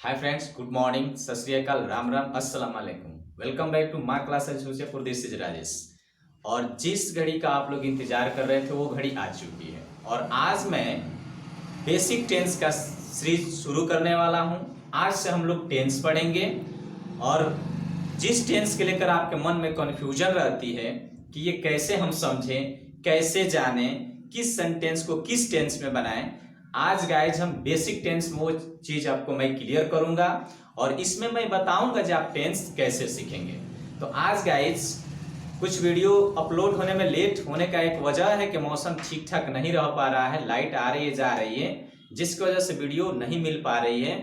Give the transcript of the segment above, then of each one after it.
Hi friends, good morning, सत श्री अकाल, राम राम, अस्सलाम वालेकुम। Welcome back to my class education. This is Rajesh. और जिस घड़ी का आप लोग इंतजार कर रहे थे वो घड़ी आ चुकी है और आज मैं बेसिक टेंस का सीरीज शुरू करने वाला हूं। आज से हम लोग टेंस पढ़ेंगे और जिस टेंस के लेकर आपके मन में कन्फ्यूजन रहती है कि ये कैसे हम समझें, कैसे जानें, किस सेंटेंस को किस टेंस में बनाएं, आज गाइज हम बेसिक टेंस में वो चीज आपको मैं क्लियर करूंगा और इसमें मैं बताऊंगा कि आप टेंस कैसे सीखेंगे। तो आज गाइज कुछ वीडियो अपलोड होने में लेट होने का एक वजह है कि मौसम ठीक ठाक नहीं रह पा रहा है, लाइट आ रही है जा रही है, जिसकी वजह से वीडियो नहीं मिल पा रही है।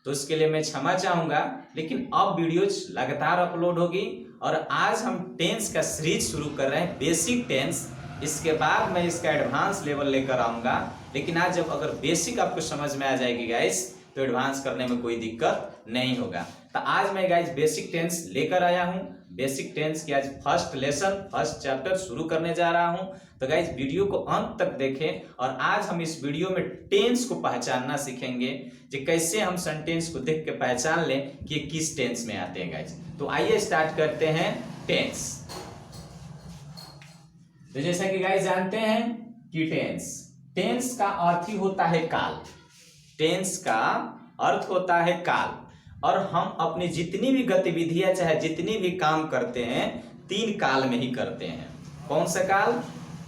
तो उसके लिए मैं क्षमा चाहूंगा, लेकिन अब वीडियोज लगातार अपलोड होगी और आज हम टेंस का सीरीज शुरू कर रहे हैं, बेसिक टेंस। इसके बाद मैं इसका एडवांस लेवल लेकर आऊंगा, लेकिन आज जब अगर बेसिक आपको समझ में आ जाएगी गाइस तो एडवांस करने में कोई दिक्कत नहीं होगा। तो आज मैं गाइस बेसिक टेंस लेकर आया हूं। बेसिक टेंस की आज फर्स्ट लेसन, फर्स्ट चैप्टर शुरू करने जा रहा हूं। तो गाइस वीडियो को अंत तक देखें और आज हम इस वीडियो में टेंस को पहचानना सीखेंगे कि कैसे हम सेंटेंस को देख के पहचान लें कि किस टेंस में आते हैं गाइस। तो आइए स्टार्ट करते हैं टेंस। तो जैसा कि गाइस जानते हैं कि टेंस का अर्थ ही होता है काल। टेंस का अर्थ होता है काल और हम अपनी जितनी भी गतिविधियां चाहे जितनी भी काम करते हैं तीन काल में ही करते हैं। कौन सा काल?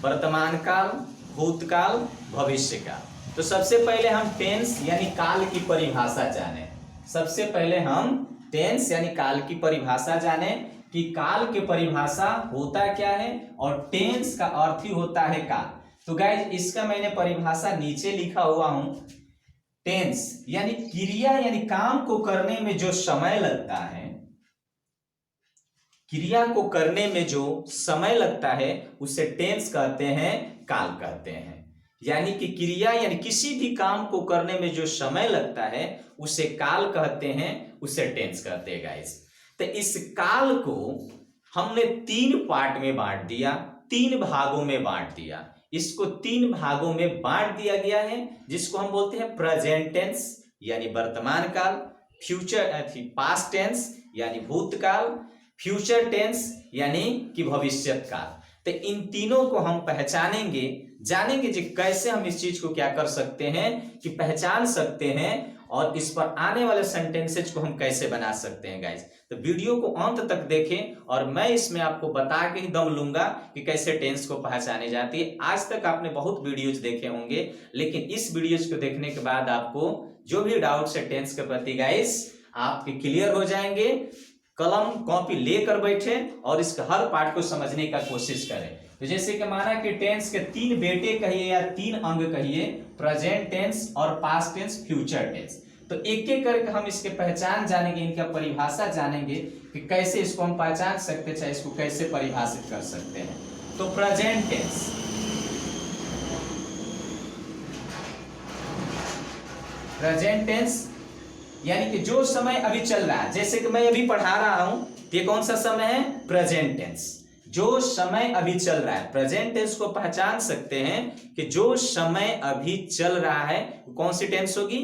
वर्तमान काल, भूतकाल, भविष्य काल। तो सबसे पहले हम टेंस यानी काल की परिभाषा जाने। सबसे पहले हम टेंस यानी काल की परिभाषा जाने कि काल की परिभाषा होता क्या है और टेंस का अर्थ ही होता है काल। तो गाइज इसका मैंने परिभाषा नीचे लिखा हुआ हूं। टेंस यानी क्रिया यानी काम को करने में जो समय लगता है, क्रिया को करने में जो समय लगता है उसे टेंस कहते हैं, काल कहते हैं। यानी कि क्रिया यानी किसी भी काम को करने में जो समय लगता है उसे काल कहते हैं, उसे टेंस कहते हैं गाइस। तो इस काल को हमने तीन पार्ट में बांट दिया, तीन भागों में बांट दिया। इसको तीन भागों में बांट दिया गया है जिसको हम बोलते हैं प्रेजेंट टेंस यानी वर्तमान काल, पास्ट टेंस यानी भूतकाल, फ्यूचर टेंस यानी कि भविष्य काल। तो इन तीनों को हम पहचानेंगे, जानेंगे कि कैसे हम इस चीज को क्या कर सकते हैं कि पहचान सकते हैं और इस पर आने वाले सेंटेंसेज को हम कैसे बना सकते हैं गाइस। तो वीडियो को अंत तक देखें और मैं इसमें आपको बता के ही दम लूंगा कि कैसे टेंस को पहचानी जाती है। आज तक आपने बहुत वीडियोज देखे होंगे, लेकिन इस वीडियोज को देखने के बाद आपको जो भी डाउट्स है टेंस के प्रति गाइस आपके क्लियर हो जाएंगे। कलम कॉपी लेकर बैठे और इसका हर पार्ट को समझने का कोशिश करें। तो जैसे कि माना कि टेंस के तीन बेटे कहिए या तीन अंग कहिए, प्रेजेंट टेंस और पास्ट टेंस, फ्यूचर टेंस। तो एक एक करके हम इसके पहचान जानेंगे, इनका परिभाषा जानेंगे कि कैसे इसको हम पहचान सकते हैं, इसको कैसे परिभाषित कर सकते हैं। तो प्रेजेंट टेंस, प्रेजेंट टेंस यानी कि जो समय अभी चल रहा है, जैसे कि मैं अभी पढ़ा रहा हूं, ये कौन सा समय है? Present tense. जो समय अभी चल रहा है, प्रेजेंट टेंस को पहचान सकते हैं कि जो समय अभी चल रहा है कौन सी टेंस होगी?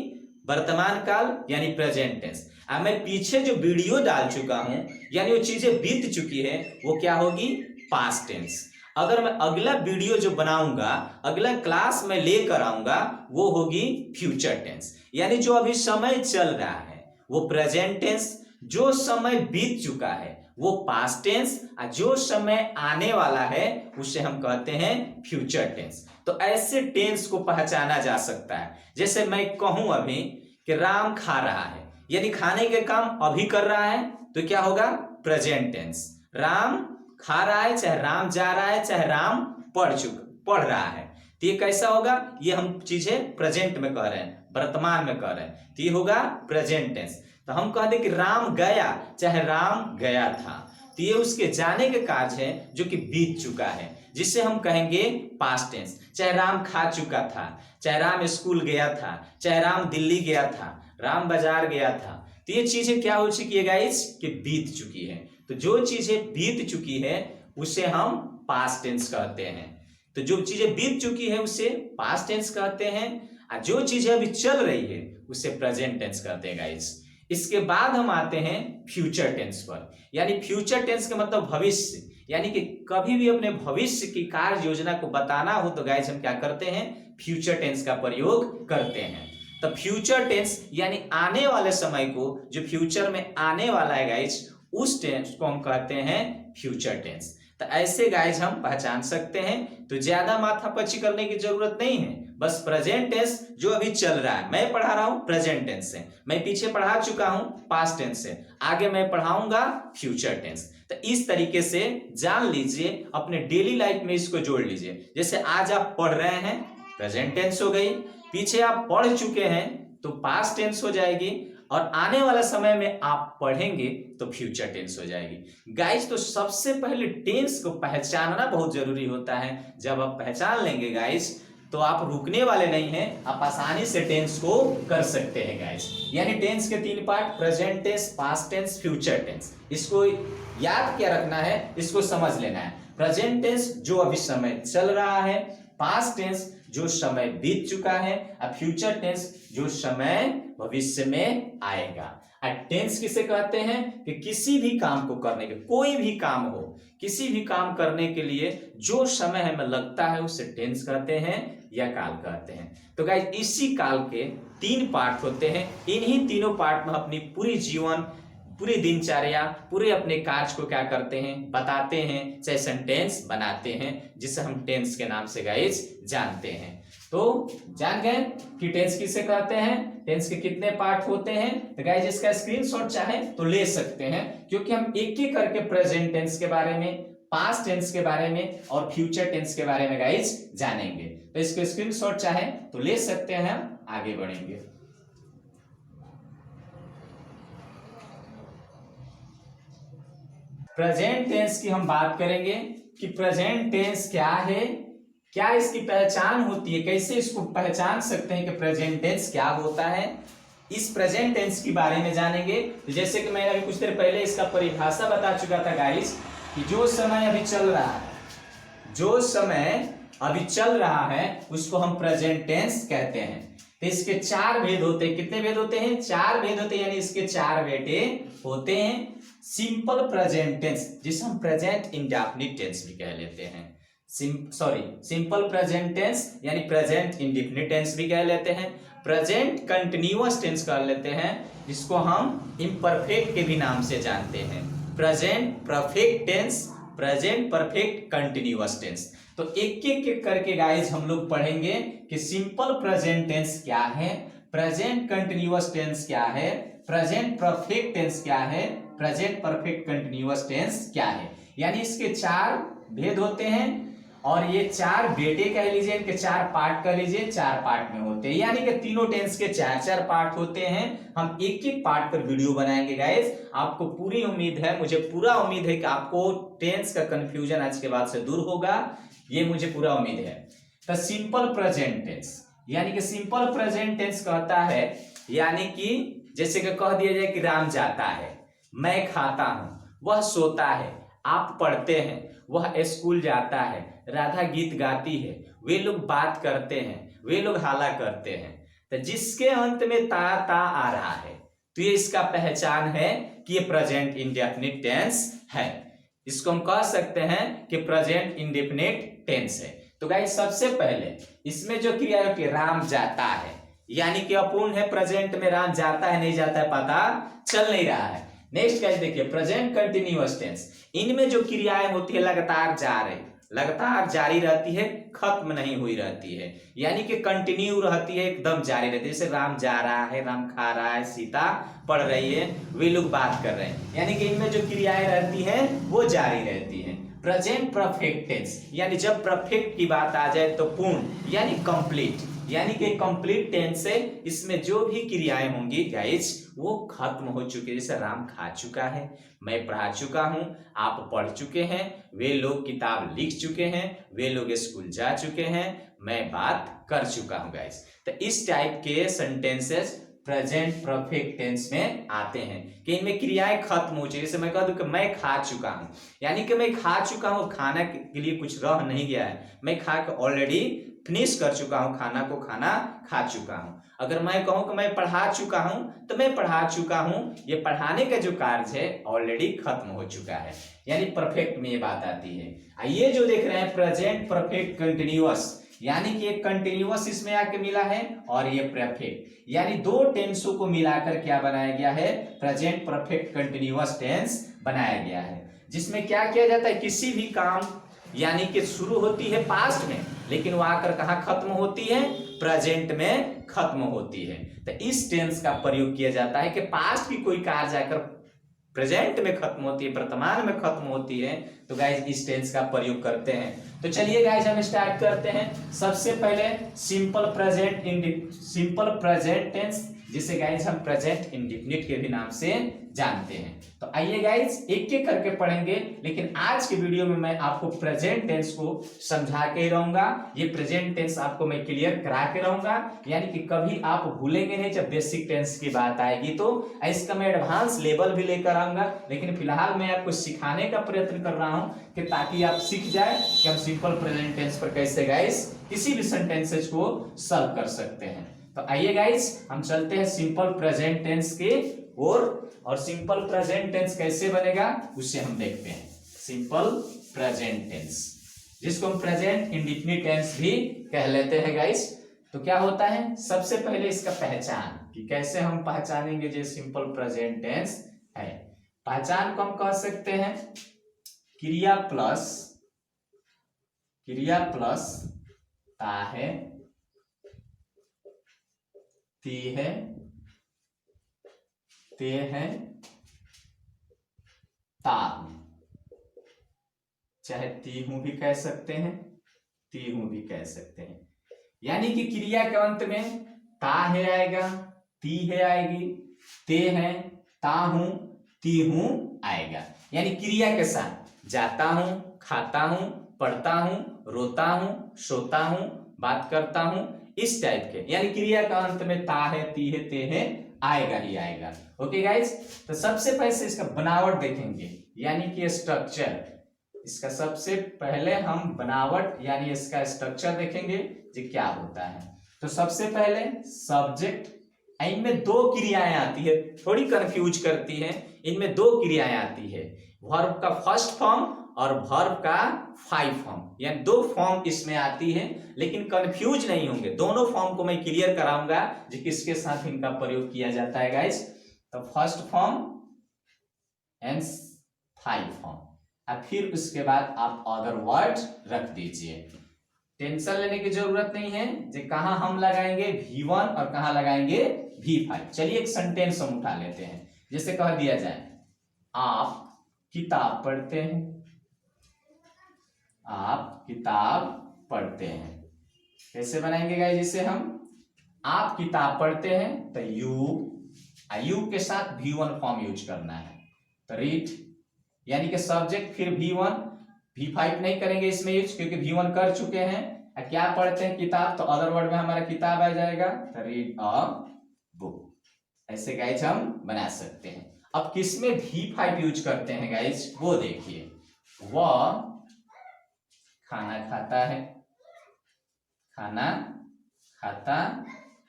वर्तमान काल यानी प्रेजेंट टेंस। अब मैं पीछे जो वीडियो डाल चुका हूं यानी वो चीजें बीत चुकी है, वो क्या होगी? Past tense. अगर मैं अगला वीडियो जो बनाऊंगा, अगला क्लास में लेकर आऊंगा, वो होगी फ्यूचर टेंस। यानी जो अभी समय चल रहा है वो प्रेजेंट टेंस, जो समय बीत चुका है वो पास्ट टेंस, और जो समय आने वाला है उसे हम कहते हैं फ्यूचर टेंस। तो ऐसे टेंस को पहचाना जा सकता है। जैसे मैं कहूं अभी कि राम खा रहा है, यानी खाने के काम अभी कर रहा है, तो क्या होगा? Present tense. राम खा रहा है, चाहे राम जा रहा है, चाहे राम पढ़ रहा है, तो ये कैसा होगा? ये हम चीजें प्रेजेंट में कह रहे हैं, वर्तमान में कह रहे हैं, तो ये होगा प्रेजेंट टेंस। तो हम कह दें कि राम गया, चाहे राम गया था, तो ये उसके जाने के कार्य है जो कि बीत चुका है, जिसे हम कहेंगे पास्ट टेंस। चाहे राम खा चुका था, चाहे राम स्कूल गया था, चाहे राम दिल्ली गया था, राम बाजार गया था, तो ये चीजें क्या हो चुकी है गाइस? कि बीत चुकी है। तो जो चीजें बीत चुकी है उसे हम पास्ट टेंस कहते हैं। तो जो चीजें बीत चुकी है उसे पास्ट टेंस कहते हैं, और जो चीजें अभी चल रही है उसे प्रेजेंट टेंस कहते हैं गाइस। इसके बाद हम आते हैं फ्यूचर टेंस पर। यानी फ्यूचर टेंस का मतलब भविष्य, यानी कि कभी भी अपने भविष्य की कार्य योजना को बताना हो तो गाइस हम क्या करते हैं, फ्यूचर टेंस का प्रयोग करते हैं। तो फ्यूचर टेंस यानी आने वाले समय को, जो फ्यूचर में आने वाला है गाइस, उस टेंस को हम कहते हैं फ्यूचर टेंस। तो ऐसे गाइस हम पहचान सकते हैं। तो ज्यादा माथापच्ची करने की जरूरत नहीं है, बस प्रेजेंट टेंस जो अभी चल रहा है, मैं पढ़ा रहा हूं प्रेजेंट टेंस से, मैं पीछे पढ़ा चुका हूं पास्ट टेंस से, आगे मैं पढ़ाऊंगा फ्यूचर टेंस। तो इस तरीके से जान लीजिए, अपने डेली लाइफ में इसको जोड़ लीजिए। जैसे आज आप पढ़ रहे हैं, प्रेजेंट टेंस हो गई, पीछे आप पढ़ चुके हैं तो पास्ट टेंस हो जाएगी, और आने वाला समय में आप पढ़ेंगे तो फ्यूचर टेंस हो जाएगी। गाइस तो सबसे पहले टेंस को पहचानना बहुत जरूरी होता है। जब आप पहचान लेंगे गाइस तो आप रुकने वाले नहीं हैं, आप आसानी से टेंस को कर सकते हैं गाइस। यानी टेंस के 3 part, present tense, past tense, future tense. इसको याद क्या रखना है, इसको समझ लेना है। प्रेजेंट टेंस जो अभी समय चल रहा है, पास्ट टेंस जो समय बीत चुका है, और फ्यूचर टेंस जो समय भविष्य में आएगा। और टेंस किसे कहते हैं कि किसी भी काम को करने के, कोई भी काम हो, किसी भी काम करने के लिए जो समय हमें लगता है उसे टेंस कहते हैं या काल कहते हैं। तो गाइस इसी काल के 3 पार्ट होते हैं। इन्हीं तीनों पार्ट में अपनी पूरी जीवन, पूरी दिनचर्या, पूरे अपने कार्य को क्या करते हैं, बताते हैं, चाहे सेंटेंस बनाते हैं, जिसे हम टेंस के नाम से गाइस जानते हैं। तो जान गए कि टेंस किसे कहते हैं, टेंस के कितने पार्ट होते हैं। तो गाइस इसका स्क्रीनशॉट चाहे तो ले सकते हैं, क्योंकि हम एक एक करके प्रेजेंट टेंस के बारे में, पास्ट टेंस के बारे में और फ्यूचर टेंस के बारे में गाइस जानेंगे। तो इसके स्क्रीनशॉट चाहे तो ले सकते हैं, हम आगे बढ़ेंगे। प्रेजेंट टेंस की हम बात करेंगे कि प्रेजेंट टेंस क्या है, क्या इसकी पहचान होती है, कैसे इसको पहचान सकते हैं कि प्रेजेंट टेंस क्या होता है। इस प्रेजेंट टेंस के बारे में जानेंगे। तो जैसे कि मैंने अभी कुछ देर पहले इसका परिभाषा बता चुका था गाइस, कि जो समय अभी चल रहा है, जो समय अभी चल रहा है उसको हम प्रेजेंट टेंस कहते हैं। तो इसके 4 भेद होते हैं। कितने भेद होते हैं, 4 भेद होते हैं, यानी इसके 4 बेटे होते हैं। सिंपल प्रेजेंट टेंस, जिसे हम प्रेजेंट इंडेफिनिट टेंस भी कह लेते हैं, सिंपल प्रेजेंट टेंस यानी प्रेजेंट इंडेफिनिट टेंस भी कह लेते हैं। प्रेजेंट कंटिन्यूअस टेंस कह लेते हैं, जिसको हम इम्परफेक्ट के भी नाम से जानते हैं। Present perfect tense, present perfect continuous tense. तो एक एक करके गाइस हम लोग पढ़ेंगे कि सिंपल प्रेजेंट टेंस क्या है, प्रेजेंट कंटिन्यूअस टेंस क्या है, प्रेजेंट परफेक्ट टेंस क्या है, प्रेजेंट परफेक्ट कंटिन्यूअस टेंस क्या है। यानी इसके 4 भेद होते हैं, और ये 4 बेटे कह लीजिए, इनके 4 पार्ट कह लीजिए, 4 पार्ट में होते हैं। यानी कि तीनों टेंस के 4-4 पार्ट होते हैं। हम एक एक पार्ट पर वीडियो बनाएंगे गाइस। आपको पूरी उम्मीद है, मुझे पूरा उम्मीद है कि आपको टेंस का कंफ्यूजन आज के बाद से दूर होगा, ये मुझे पूरा उम्मीद है। तो सिंपल प्रेजेंट टेंस, यानी कि सिंपल प्रेजेंट टेंस कहता है, यानी कि जैसे कि कह दिया जाए कि राम जाता है, मैं खाता हूं, वह सोता है, आप पढ़ते हैं, वह स्कूल जाता है, राधा गीत गाती है, वे लोग बात करते हैं, वे लोग हाला करते हैं। तो जिसके अंत में ता आ रहा है, तो ये इसका पहचान है कि ये प्रेजेंट इंडेफिनिट टेंस है। इसको हम कह सकते हैं कि प्रेजेंट इंडेफिनिट टेंस है। तो गाइस सबसे पहले इसमें जो क्रिया है कि राम जाता है, यानी कि अपूर्ण है, प्रेजेंट में राम जाता है नहीं जाता है पता चल नहीं रहा है। नेक्स्ट गाइस देखिए प्रेजेंट कंटिन्यूअस टेंस, इनमें जो क्रियाएं होती है लगातार जारी रहती है, खत्म नहीं हुई रहती है, यानी कि कंटिन्यू रहती है, एकदम जारी रहती है। जैसे राम जा रहा है, राम खा रहा है, सीता पढ़ रही है, वे लोग बात कर रहे हैं, यानी कि इनमें जो क्रियाएं रहती हैं वो जारी रहती हैं। प्रेजेंट परफेक्ट टेंस, यानी जब परफेक्ट की बात आ जाए तो पूर्ण यानी कंप्लीट, यानी कि कंप्लीट टेंस से इसमें जो भी क्रियाएं होंगी गाइस वो खत्म हो चुकी है। जैसे राम खा चुका है, मैं पढ़ा चुका हूं, आप पढ़ चुके हैं, वे लोग किताब लिख चुके हैं, वे लोग स्कूल जा चुके हैं, मैं बात कर चुका हूं गाइस। तो इस टाइप के सेंटेंसेस प्रेजेंट परफेक्ट टेंस में आते हैं कि इनमें क्रियाएं खत्म हो चुकी है। जैसे मैं कह दूं कि मैं खा चुका हूं, यानी कि मैं खा चुका हूं, खाना के लिए कुछ रह नहीं गया है, मैं खा के ऑलरेडी फिनिश कर चुका हूं, खाना को खाना खा चुका हूं। अगर मैं कहूं कि मैं पढ़ा चुका हूं तो मैं पढ़ा चुका हूं, ये पढ़ाने का जो कार्य है ऑलरेडी खत्म हो चुका है, यानी परफेक्ट में ये बात आती है। ये जो देख रहे हैं प्रेजेंट परफेक्ट कंटिन्यूअस, यानी कि एक कंटिन्यूअस इसमें आके मिला है और ये परफेक्ट, यानी दो टेंसों को मिलाकर क्या बनाया गया है, प्रेजेंट परफेक्ट कंटिन्यूअस टेंस बनाया गया है, जिसमें क्या किया जाता है, किसी भी काम यानी कि शुरू होती है पास्ट में, लेकिन वो आकर कहां खत्म होती है, प्रेजेंट में खत्म होती है। तो इस टेंस का प्रयोग किया जाता है कि पास्ट की कोई कार्य जाकर प्रेजेंट में खत्म होती है, वर्तमान में खत्म होती है, तो गाइज इस टेंस का प्रयोग करते हैं। तो चलिए गाइज हम स्टार्ट करते हैं। सबसे पहले सिंपल प्रेजेंट टेंस, जिसे गाइज हम प्रेजेंट इंडेफिनिट के भी नाम से जानते हैं। तो आइए गाइज एक एक करके पढ़ेंगे, लेकिन आज के वीडियो में मैं आपको प्रेजेंट टेंस को समझा के ही रहूंगा। ये प्रेजेंट टेंस आपको मैं क्लियर करा के रहूंगा, यानी कि कभी आप भूलेंगे नहीं जब बेसिक टेंस की बात आएगी। तो इसका मैं एडवांस लेवल भी लेकर आऊंगा, लेकिन फिलहाल मैं आपको सिखाने का प्रयत्न कर रहा हूं कि ताकि आप सीख जाए कि हम सिंपल प्रेजेंट टेंस पर कैसे गाइज किसी भी सेंटेंसेस को सॉल्व कर सकते हैं। तो आइए गाइज हम चलते हैं सिंपल प्रेजेंट टेंस की ओर, और सिंपल प्रेजेंट टेंस कैसे बनेगा उसे हम देखते हैं। सिंपल प्रेजेंट टेंस, जिसको हम प्रेजेंट इंडेफिनिट टेंस भी कह लेते हैं गाइज। तो क्या होता है, सबसे पहले इसका पहचान कि कैसे हम पहचानेंगे जो सिंपल प्रेजेंट टेंस है। पहचान को हम कह सकते हैं क्रिया प्लस ता है, ती है, ते है, ता हूं, चाहे ती हूं भी कह सकते हैं, ती हूं भी कह सकते हैं। यानी कि क्रिया के अंत में ता है आएगा, ती है आएगी, ते है, ता हूं, ती हूं आएगा। यानी क्रिया के साथ जाता हूं, खाता हूं, पढ़ता हूं, रोता हूं, सोता हूं, बात करता हूं, इस टाइप के, यानी क्रिया का अंत में ता है, ती है, ते है आएगा ही आएगा। ओके गाइज, तो सबसे पहले इसका बनावट देखेंगे, यानी कि स्ट्रक्चर। इसका सबसे पहले हम बनावट यानी इसका स्ट्रक्चर देखेंगे जी क्या होता है। तो सबसे पहले सब्जेक्ट, इनमें दो क्रियाएं आती है, थोड़ी कंफ्यूज करती है। इनमें दो क्रियाएं आती है, वर्ब का फर्स्ट फॉर्म और वर्ब का फाइव फॉर्म, यानी दो फॉर्म इसमें आती है, लेकिन कंफ्यूज नहीं होंगे। दोनों फॉर्म को मैं क्लियर कराऊंगा जी किसके साथ इनका प्रयोग किया जाता है गाइस। तो first form and five form, और फिर उसके बाद आप अदर वर्ड रख दीजिए। टेंशन लेने की जरूरत नहीं है जी कहां हम लगाएंगे V1 और कहां लगाएंगे V5। चलिए एक सेंटेंस हम उठा लेते हैं, जैसे कह दिया जाए आप किताब पढ़ते हैं, आप किताब पढ़ते हैं। कैसे बनाएंगे गाइस इसे हम, आप किताब पढ़ते हैं तो यू के साथ V1 फॉर्म यूज करना है, तो रीड, यानी कि सब्जेक्ट फिर V1, V5 नहीं करेंगे इसमें यूज क्योंकि V1 कर चुके हैं। क्या पढ़ते हैं किताब, तो अदर वर्ड में हमारा किताब आ जाएगा, तो रीड अ बुक। ऐसे गाइज हम बना सकते हैं। अब किसमें V5 यूज करते हैं गाइज वो देखिए, वह खाना खाता है, खाना खाता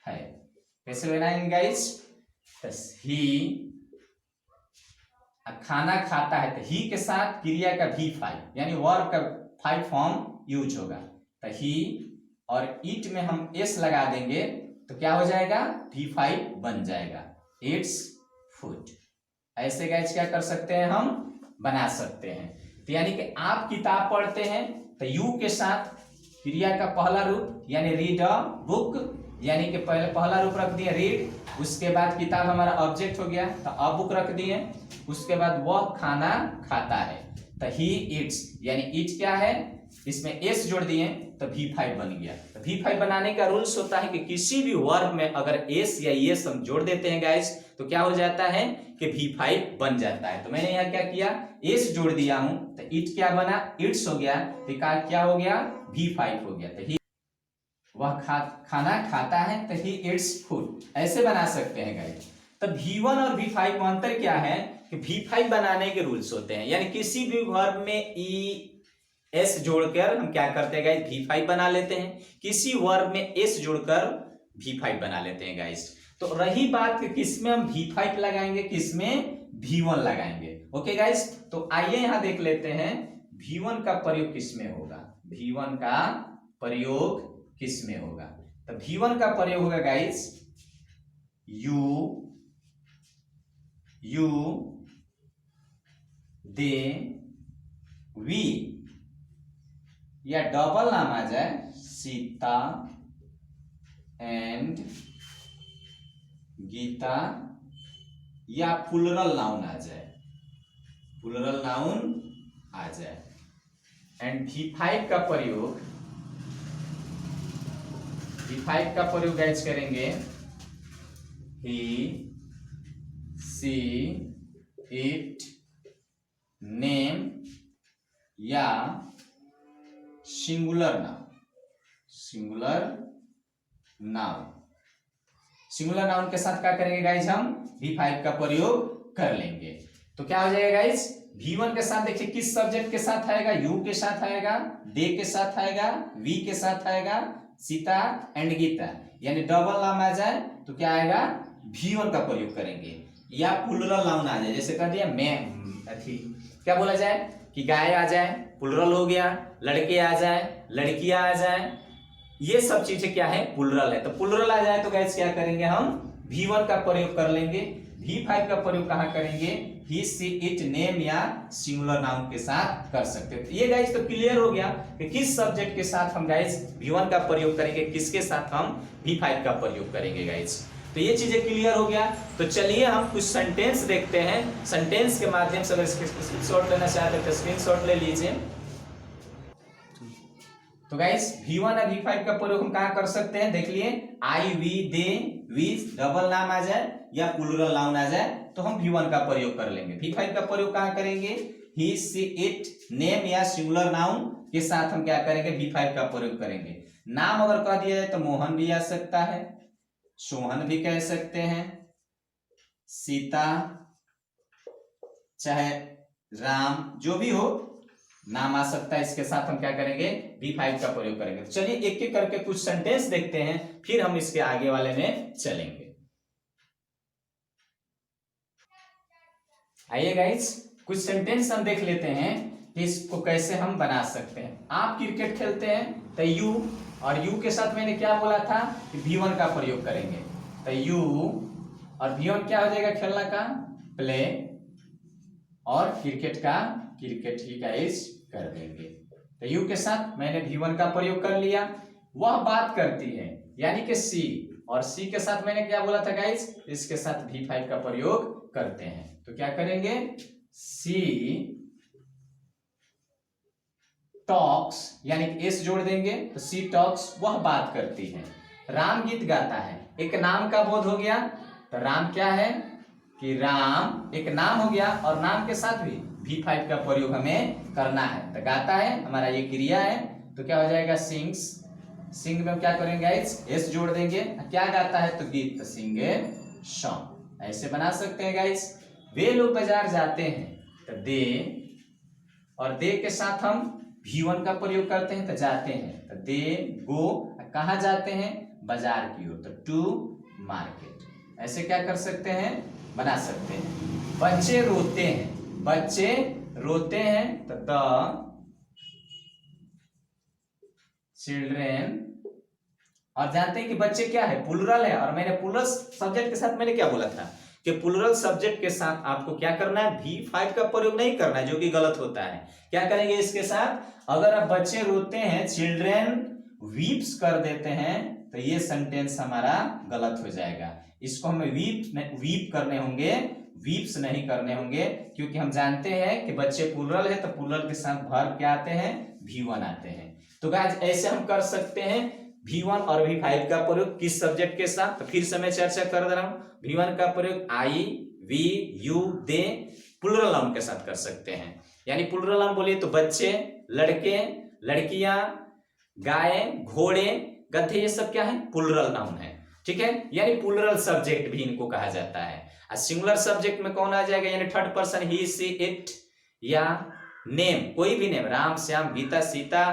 है। कैसे बनाएंगे गाइज, ही खाना खाता है तो ही के साथ क्रिया का V5 यानी वर्ब का 5 फॉर्म यूज होगा, तो ही और इट में हम एस लगा देंगे तो क्या हो जाएगा V5 बन जाएगा, इट्स फूड। ऐसे गाइज क्या कर सकते हैं हम बना सकते हैं। तो यानी कि आप किताब पढ़ते हैं तो यू के साथ क्रिया का पहला रूप यानी रीड अ बुक, यानी कि पहले पहला रूप रख दिए रीड, उसके बाद किताब हमारा ऑब्जेक्ट हो गया तो अ बुक रख दिए, उसके बाद वह खाना खाता है तो ही ईट्स, यानी ईट क्या है इसमें एस जोड़ दिए तो V5 बन गया। तो V5 बनाने का रूल्स होता है कि किसी भी वर्ब में अगर एस या एस हम जोड़ देते हैं गाइस तो क्या हो जाता है कि V5 बन जाता है। तो मैंने यहाँ क्या किया, एस जोड़ दिया हूं तो ईट क्या बना, इट्स हो गया, तो क्या हो गया V5 हो गया। तो वह खाना खाता है तो ही इट्स फूड, ऐसे बना सकते हैं गाइस। तो V1 और V5 में अंतर क्या है कि V5 बनाने के रूल्स होते हैं, यानी किसी भी वर्ब में एस जोड़कर हम क्या करते हैं गाइस, V5 बना लेते हैं। किसी वर्ब में एस जोड़कर V5 बना लेते हैं गाइस। तो रही बात कि किसमें हम V5 लगाएंगे, किसमें V1 लगाएंगे। ओके गाइस, तो आइए यहां देख लेते हैं V1 का प्रयोग किसमें होगा। V1 का प्रयोग किसमें होगा, तो V1 का प्रयोग होगा गाइस यू दे वी, या डबल नाम आ जाए सीता एंड गीता, या प्लुरल नाउन आ जाए, प्लुरल नाउन आ जाए। एंड V5 का प्रयोग, V5 का प्रयोग गाइस करेंगे ही सी इट नेम या singular noun, singular noun. Singular noun के साथ क्या करेंगे गाइस, हम V5 का प्रयोग कर लेंगे। तो क्या हो जाएगा गाइस, V1 के साथ देखिए किस सब्जेक्ट के साथ आएगा, यू के साथ आएगा, दे के साथ आएगा, वी के साथ आएगा, सीता एंड गीता, यानी डबल नाम आ जाए तो क्या आएगा, V1 का प्रयोग करेंगे। या प्लुरल नाउन आ जाए, जैसे कर दिया मैं अथी, क्या बोला जाए कि गाय आ जाए, प्लुरल हो गया, लड़के आ जाए, लड़कियां आ जाए, ये सब चीजें क्या है, प्लुरल है। तो प्लुरल आ जाए तो गाइस क्या करेंगे, हम V1 का प्रयोग कर लेंगे। V5 का प्रयोग कहां करेंगे, ही सी इट नेम या सिंगुलर नाउन के साथ कर सकते हैं। तो ये गाइस तो क्लियर हो गया कि किस सब्जेक्ट के साथ हम गाइस V1 का प्रयोग करेंगे, किसके साथ हम V5 का प्रयोग करेंगे गाइस। तो ये चीजें क्लियर हो गया। तो चलिए हम कुछ सेंटेंस देखते हैं, सेंटेंस के माध्यम से अगर इसके स्क्रीनशॉट लेना चाहते हैं तो स्क्रीनशॉट ले लीजिए। तो गाइस V1 और V5 का प्रयोग हम कहां कर सकते हैं, देख लिए, आई वी दे वी डबल नाम आ जाए या प्लुरल नाउन आ जाए तो हम V1 का प्रयोग कर लेंगे। V5 का प्रयोग कहां करेंगे, ही सी इट नेम या सिंगुलर नाउन के साथ हम क्या करेंगे, V5 का प्रयोग करेंगे। नाम अगर कह दिया जाए तो मोहन भी आ सकता है, सोहन भी कह सकते हैं, सीता चाहे राम, जो भी हो नाम आ सकता है, इसके साथ हम क्या करेंगे, V5 का प्रयोग करेंगे। तो चलिए एक एक करके कुछ सेंटेंस देखते हैं, फिर हम इसके आगे वाले में चलेंगे। आइए गाइस कुछ सेंटेंस हम देख लेते हैं कि इसको कैसे हम बना सकते हैं। आप क्रिकेट खेलते हैं तो यू, और यू के साथ मैंने क्या बोला था कि V1 का प्रयोग करेंगे। तो यू और V1 क्या हो जाएगा, खेलना का प्ले, और क्रिकेट का क्रिकेट ही गाइस कर देंगे। तो यू के साथ मैंने V1 का प्रयोग कर लिया। वह बात करती है यानी कि सी, और सी के साथ मैंने क्या बोला था गाइस, इसके साथ V5 का प्रयोग करते हैं। तो क्या करेंगे, सी टॉक्स, यानी कि एस जोड़ देंगे तो सी टॉक्स, वह बात करती है। राम गीत गाता है, एक नाम का बोध हो गया। तो राम क्या है कि राम एक नाम हो गया, और नाम के साथ भी V5 का प्रयोग हमें करना है। तो गाता है हमारा ये क्रिया है, तो क्या हो जाएगा, सिंग्स, सिंग में क्या करेंगे गाइस, एस जोड़ देंगे। क्या गाता है तो गीत, तो सिंग ए सॉन्ग, ऐसे बना सकते हैं गाइस। वे लोग बाजार जाते हैं, तो दे, और दे के साथ हम V1 का प्रयोग करते हैं, तो जाते हैं, तो दे गो, कहाँ जाते हैं, बाजार की ओर, तो टू मार्केट। ऐसे क्या कर सकते हैं, बना सकते हैं। बच्चे रोते हैं, बच्चे रोते हैं, तो द चिल्ड्रेन, और जानते हैं कि बच्चे क्या है, प्लुरल है, और मैंने प्लुरल सब्जेक्ट के साथ मैंने क्या बोला था कि प्लुरल सब्जेक्ट के साथ आपको क्या करना है, V5 का प्रयोग नहीं करना है, जो कि गलत होता है। क्या करेंगे इसके साथ, अगर आप बच्चे रोते हैं, चिल्ड्रेन वीप्स कर देते हैं, तो ये सेंटेंस हमारा गलत हो जाएगा। इसको हमें वीप करने होंगे, वीप्स नहीं करने होंगे, क्योंकि हम जानते हैं कि बच्चे प्लुरल है, तो प्लुरल के साथ वर्ब क्या आते हैं, V1 आते हैं। तो गाइस ऐसे हम कर सकते हैं V1 और V5 का प्रयोग किस सब्जेक्ट के साथ, तो फिर से मैं चर्चा कर दे रहा हूं। V1 का प्रयोग I we you they plural noun के साथ कर सकते हैं, यानी प्लुरल नाउन बोलिए तो बच्चे, लड़के, लड़कियां, गाय, घोड़े, गधे, ये सब क्या है, प्लुरल नाउन है, ठीक है, यानी प्लुरल सब्जेक्ट भी इनको कहा जाता है। और सिंगुलर सब्जेक्ट में कौन आ जाएगा, यानी third person he she it या नेम, कोई भी नेम, राम श्याम गीता सीता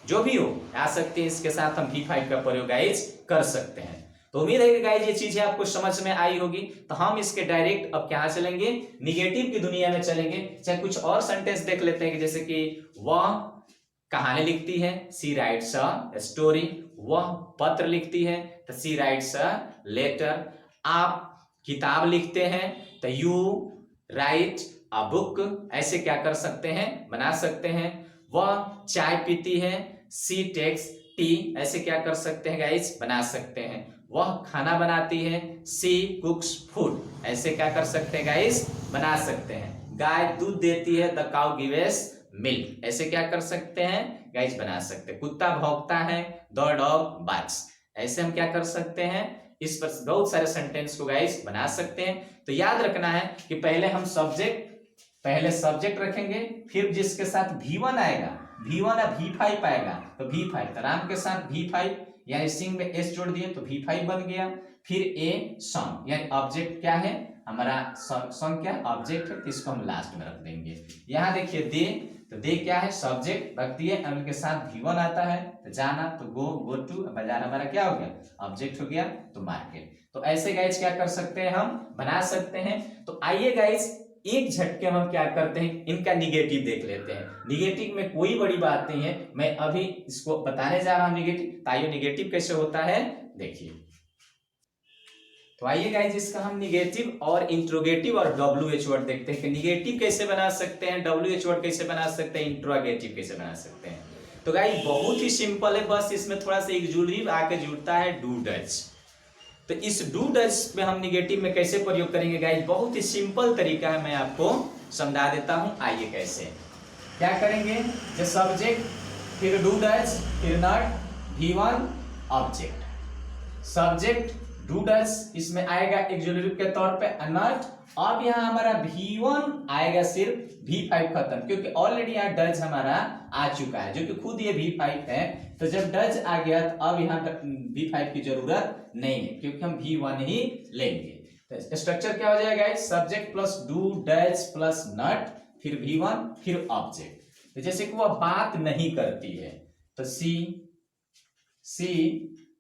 जो भी हो आ सकते हैं, इसके साथ हम V5 का प्रयोग गाइज कर सकते हैं। तो उम्मीद है कि गाइज ये चीजें आपको समझ में आई होगी। तो हम इसके डायरेक्ट अब क्या चलेंगे, निगेटिव की दुनिया में चलेंगे। चाहे कुछ और सेंटेंस देख लेते हैं कि जैसे कि वह कहानी लिखती है, सी राइट्स अ स्टोरी। वह पत्र लिखती है, तो सी राइट्स अ लेटर। आप किताब लिखते हैं, तो यू राइट अ बुक। ऐसे क्या कर सकते हैं, बना सकते हैं। वह चाय पीती है, सी टेक्स टी। ऐसे क्या कर सकते हैं गाइस, बना सकते हैं। वह खाना बनाती है, सी कुक्स फूड। ऐसे क्या कर सकते हैं गाइस, बना सकते हैं। गाय दूध देती है, द काउ गिव्स मिल्क। ऐसे क्या कर सकते हैं गाइस, बना सकते हैं। कुत्ता भौंकता है, द डॉग बार्क्स। ऐसे हम क्या कर सकते हैं, इस पर बहुत सारे सेंटेंस को गाइस बना सकते हैं। तो याद रखना है कि पहले सब्जेक्ट रखेंगे, फिर जिसके साथ V1 आएगा, V1 या V5 आएगा तो V5, तो राम के साथ V5 यानी सिंह में S जोड़ दिए तो V5 बन गया। फिर A सॉन्ग यानी ऑब्जेक्ट क्या है हमारा, सॉन्ग क्या ऑब्जेक्ट है, तो इसको हम लास्ट में रख देंगे। यहाँ देखिए दे, तो दे क्या है, सब्जेक्ट रख दिए, उनके साथ V1 आता है तो जाना, तो गो टू, बाजार हमारा क्या हो गया, ऑब्जेक्ट हो गया, तो मार्केट। तो ऐसे गाइज क्या कर सकते हैं, हम बना सकते हैं। तो आइए गाइज एक झटके हम क्या करते हैं, इनका निगेटिव देख लेते हैं। निगेटिव में कोई बड़ी बात नहीं है, मैं अभी इसको बताने जा रहा हूं निगेटिव। तो आइए निगेटिव कैसे होता है देखिए। तो आइए गाइज इसका हम निगेटिव और इंट्रोगेटिव और WH वर्ड देखते हैं कि निगेटिव कैसे बना सकते हैं, WH वर्ड कैसे बना सकते हैं, इंट्रोगेटिव कैसे बना सकते हैं। तो गाइज बहुत ही सिंपल है, बस इसमें थोड़ा सा एक्सक्लूसिव आके जुड़ता है डू डज। तो इस डू डज में हम निगेटिव में कैसे प्रयोग करेंगे गाइज, बहुत ही सिंपल तरीका है, मैं आपको समझा देता हूं। आइए कैसे क्या करेंगे, जो सब्जेक्ट, फिर डू डज, फिर not, V1 object, subject do does, इसमें आएगा एक्सक्लूसिव के तौर पे नॉट। अब यहाँ हमारा V1 आएगा सिर्फ, V5 खत्म, क्योंकि ऑलरेडी यहाँ डज हमारा आ चुका है जो कि खुद ये V5 है। तो जब डज आ गया तो अब यहाँ V5 की जरूरत नहीं है, क्योंकि हम V1 ही लेंगे। तो स्ट्रक्चर क्या हो जाएगा, subject plus do does plus not, फिर V1, फिर ऑब्जेक्ट। तो जैसे कि वह बात नहीं करती है, तो सी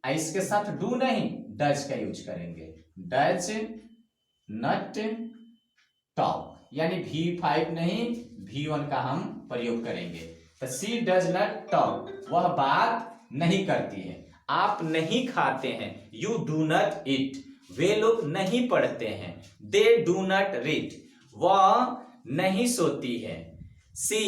इसके साथ डू नहीं डज का यूज करेंगे, डज नॉट टॉक, यानी V5 नहीं V1 का हम प्रयोग करेंगे। तो सी डज नॉट टॉक, वह बात नहीं करती है। आप नहीं खाते हैं, यू डू नॉट ईट, वे लोग नहीं पढ़ते हैं, दे डू नॉट रीड, वह नहीं सोती है, सी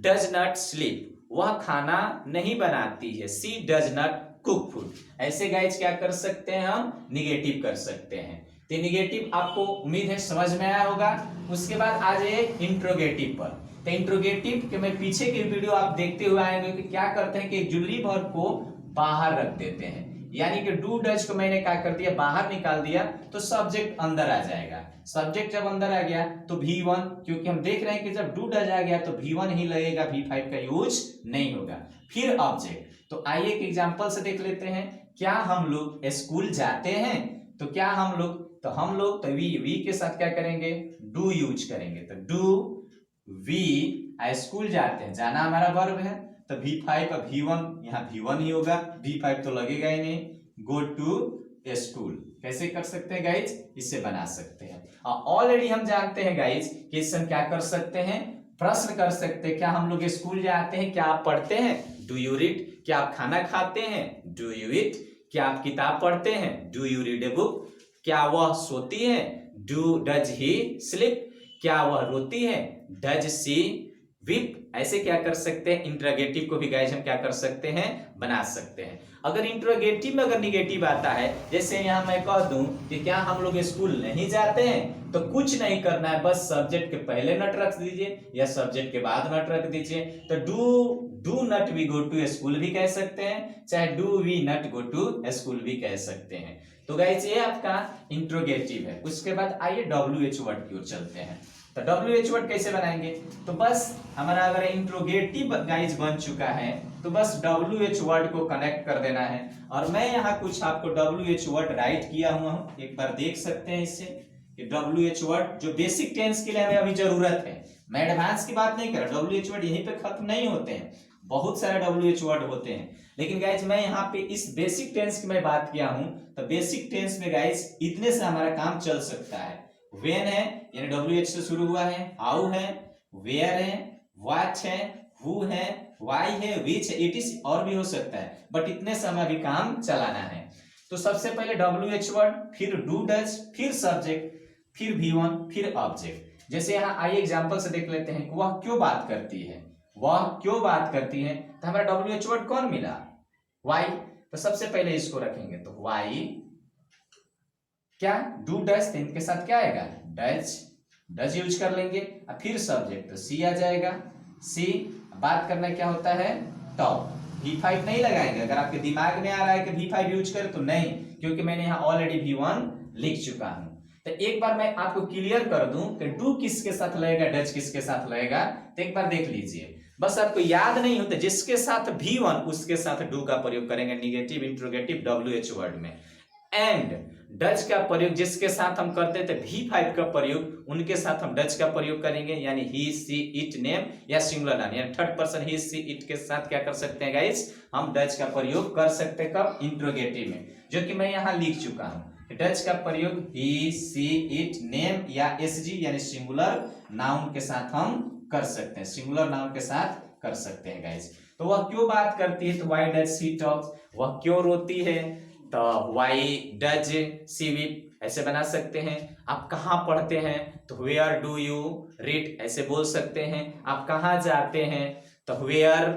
डज नॉट स्लीप, वह खाना नहीं बनाती है, सी डज नॉट कुक फूड। ऐसे गाइज क्या कर सकते हैं, हम निगेटिव कर सकते हैं। तो निगेटिव आपको उम्मीद है समझ में आया होगा। उसके बाद आ जाइए इंट्रोगेटिव पर। तो इंट्रोगेटिव के मैं पीछे की वीडियो आप देखते हुए आएंगे कि क्या करते हैं कि जुलरी भर को बाहर रख देते हैं, यानी कि डू डज को मैंने क्या कर दिया, बाहर निकाल दिया, तो सब्जेक्ट अंदर आ जाएगा। सब्जेक्ट जब अंदर आ गया तो V1, क्योंकि हम देख रहे हैं कि जब डू डज आ गया तो V1 ही लगेगा, V5 का यूज नहीं होगा। फिर ऑब्जेक्ट। तो आइए एक एग्जांपल से देख लेते हैं। क्या हम लोग स्कूल जाते हैं, तो क्या हम लोग तो वी के साथ क्या करेंगे, डू यूज करेंगे। तो डू वी स्कूल जाते हैं, जाना हमारा वर्ब है, तो V5 और V1 यहाँ V1 ही होगा, V5 तो लगेगा ही नहीं। गो टू स्कूल कैसे कर सकते हैं गाइज, इससे बना सकते हैं। ऑलरेडी हम जानते हैं गाइज कि इससे हम क्या कर सकते हैं, प्रश्न कर सकते हैं। क्या हम लोग स्कूल जाते हैं, क्या आप पढ़ते हैं, डू यू रीड, क्या आप खाना खाते हैं, डू यू ईट, क्या आप किताब पढ़ते हैं, do you read a book, क्या वह सोती है, डज ही स्लीप, क्या वह रोती है, डज सी वीप। ऐसे क्या कर सकते हैं, इंट्रोगेटिव को भी गाइस हम क्या कर सकते हैं, बना सकते हैं। अगर इंट्रोगेटिव में अगर निगेटिव आता है, जैसे यहाँ मैं कह दूं कि क्या हम लोग स्कूल नहीं जाते हैं, तो कुछ नहीं करना है, बस सब्जेक्ट के पहले नट रख दीजिए या सब्जेक्ट के बाद नट रख दीजिए। तो do not we go to school भी कह सकते हैं, चाहे do we not go to school भी कह सकते हैं। तो गाइस ये आपका इंट्रोगेटिव है। उसके बाद आइए WH वर्ड की ओर चलते हैं। तो WH वर्ड कैसे बनाएंगे, तो बस हमारा अगर इंट्रोगेटिव गाइज बन चुका है तो बस WH वर्ड को कनेक्ट कर देना है। और मैं यहाँ कुछ आपको WH वर्ड राइट किया हुआ हूँ, एक बार देख सकते हैं इससे। कि WH वर्ड जो बेसिक टेंस के लिए हमें अभी जरूरत है, मैं एडवांस की बात नहीं कर रहा, WH वर्ड यहीं पे खत्म नहीं होते हैं, बहुत सारे WH वर्ड होते हैं, लेकिन गाइज मैं यहाँ पे इस बेसिक टेंस की मैं बात किया हूं, तो बेसिक टेंस में गाइज इतने से हमारा काम चल सकता है। व्हेन है यानी WH से शुरू हुआ है, हाउ है, वेयर है, व्हाट है, हु है, वाई है, विच है, इट इज और भी हो सकता है, बट इतने से हमें अभी काम चलाना है। तो सबसे पहले WH वर्ड, फिर डू डज, फिर सब्जेक्ट, फिर V1, फिर ऑब्जेक्ट। जैसे यहाँ आइए एग्जांपल से देख लेते हैं, वह क्यों बात करती है, वह क्यों बात करती है, तो हमारा WH वर्ड कौन मिला, वाई, तो सबसे पहले इसको रखेंगे, तो वाई क्या, डू डज, तो इनके साथ क्या आएगा, डज, डज यूज कर लेंगे, और फिर सब्जेक्ट तो सी आ जाएगा, सी, बात करना क्या होता है, टॉक, V5 नहीं लगाएंगे, अगर आपके दिमाग में आ रहा है कि V5 यूज करें तो नहीं, क्योंकि मैंने यहाँ ऑलरेडी V1 लिख चुका हूं। तो एक बार मैं आपको क्लियर कर दूं कि डू किसके साथ लगेगा, डज किसके साथ लगेगा, तो एक बार देख लीजिए, बस आपको याद नहीं होता, जिसके साथ V1 उसके साथ डू का प्रयोग करेंगे निगेटिव इंट्रोगेटिव WH वर्ड में, एंड डज का प्रयोग जिसके साथ हम करते थे V5 का प्रयोग उनके साथ हम डज का प्रयोग करेंगे, यानी ही, सी, इट, नेम या सिंगुलर नाउन, यानी third person he, she, it के साथ क्या कर सकते हैं गाइस, हम डज का प्रयोग कर सकते हैं, कब, इंट्रोगेटिव में, जो कि मैं यहाँ लिख चुका हूं। डज का प्रयोग ही, सी, इट, नेम या एसजी यानी सिंगुलर नाउन के साथ हम कर सकते हैं, सिंगुलर नाउन के साथ कर सकते हैं गाइस। तो वह क्यों बात करती है, तो व्हाई डज शी टॉक्स, वह क्यों रोती है, तो व्हाई डज सी वीप, ऐसे बना सकते हैं। आप कहाँ पढ़ते हैं, तो वेयर डू यू रीड, ऐसे बोल सकते हैं। आप कहाँ जाते हैं, तो वेयर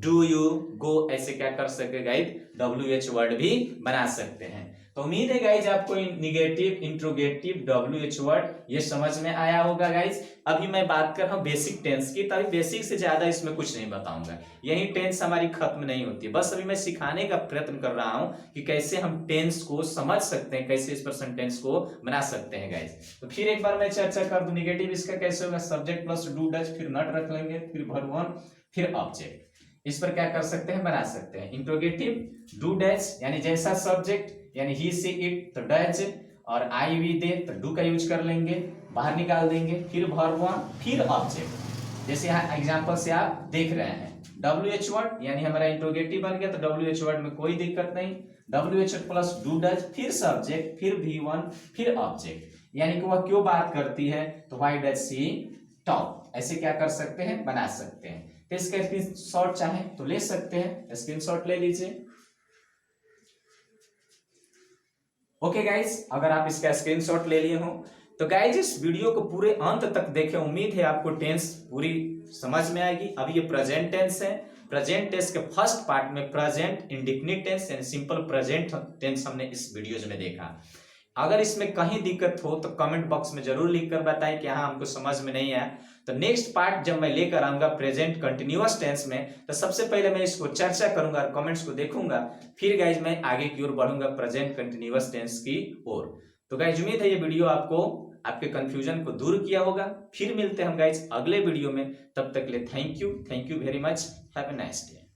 डू यू गो, ऐसे क्या कर सकते गाइस, WH वर्ड भी बना सकते हैं। तो उम्मीद है गाइज आपको निगेटिव इंट्रोगेटिव WH वर्ड ये समझ में आया होगा गाइज। अभी मैं बात कर रहा हूँ बेसिक टेंस की, तभी बेसिक से ज्यादा इसमें कुछ नहीं बताऊंगा, यही टेंस हमारी खत्म नहीं होती, बस अभी मैं सिखाने का प्रयत्न कर रहा हूँ कि कैसे हम टेंस को समझ सकते हैं, कैसे इस पर सेंटेंस को बना सकते हैं गाइज। तो फिर एक बार मैं चर्चा कर दूं, निगेटिव इसका कैसे होगा, सब्जेक्ट प्लस डू डज, फिर नॉट रख लेंगे, फिर वर्ब वन, फिर ऑब्जेक्ट, इस पर क्या कर सकते हैं, बना सकते हैं। इंट्रोगेटिव डू डज यानी जैसा सब्जेक्ट यानी ही, सी, इट तो डज, और आई, वी, दे तो डू का यूज कर लेंगे, बाहर निकाल देंगे, फिर वर्ब वन, फिर ऑब्जेक्ट। जैसे यहाँ एग्जांपल से आप देख रहे हैं, WH वर्ड यानी हमारा इंट्रोगेटिव बन गया, तो WH वर्ड में कोई दिक्कत नहीं, WH प्लस डू डज, फिर सब्जेक्ट, फिर V1, फिर ऑब्जेक्ट, यानी कि वह क्यों बात करती है, तो व्हाई डज शी टॉक, ऐसे क्या कर सकते हैं, बना सकते हैं। तो इसका स्क्रीनशॉट चाहे तो ले सकते हैं, स्क्रीनशॉट ले लीजिए। ओके गाइज, अगर आप इसका स्क्रीनशॉट ले लिए हो तो गाइज इस वीडियो को पूरे अंत तक देखें, उम्मीद है आपको टेंस पूरी समझ में आएगी। अभी ये प्रेजेंट टेंस है, प्रेजेंट टेंस के फर्स्ट पार्ट में प्रेजेंट इंडेफिनिट टेंस यानी सिंपल प्रेजेंट टेंस हमने इस वीडियोज में देखा। अगर इसमें कहीं दिक्कत हो तो कमेंट बॉक्स में जरूर लिखकर बताएं कि हाँ हमको समझ में नहीं आया। तो नेक्स्ट पार्ट जब मैं लेकर आऊंगा प्रेजेंट कंटिन्यूअस टेंस में, तो सबसे पहले मैं इसको चर्चा करूंगा और कमेंट्स को देखूंगा, फिर गाइज मैं आगे की ओर बढ़ूंगा प्रेजेंट कंटिन्यूअस टेंस की ओर। तो गाइज उम्मीद है ये वीडियो आपको आपके कंफ्यूजन को दूर किया होगा। फिर मिलते हैं हम गाइज अगले वीडियो में, तब तक के लिए thank you very much, have a nice day.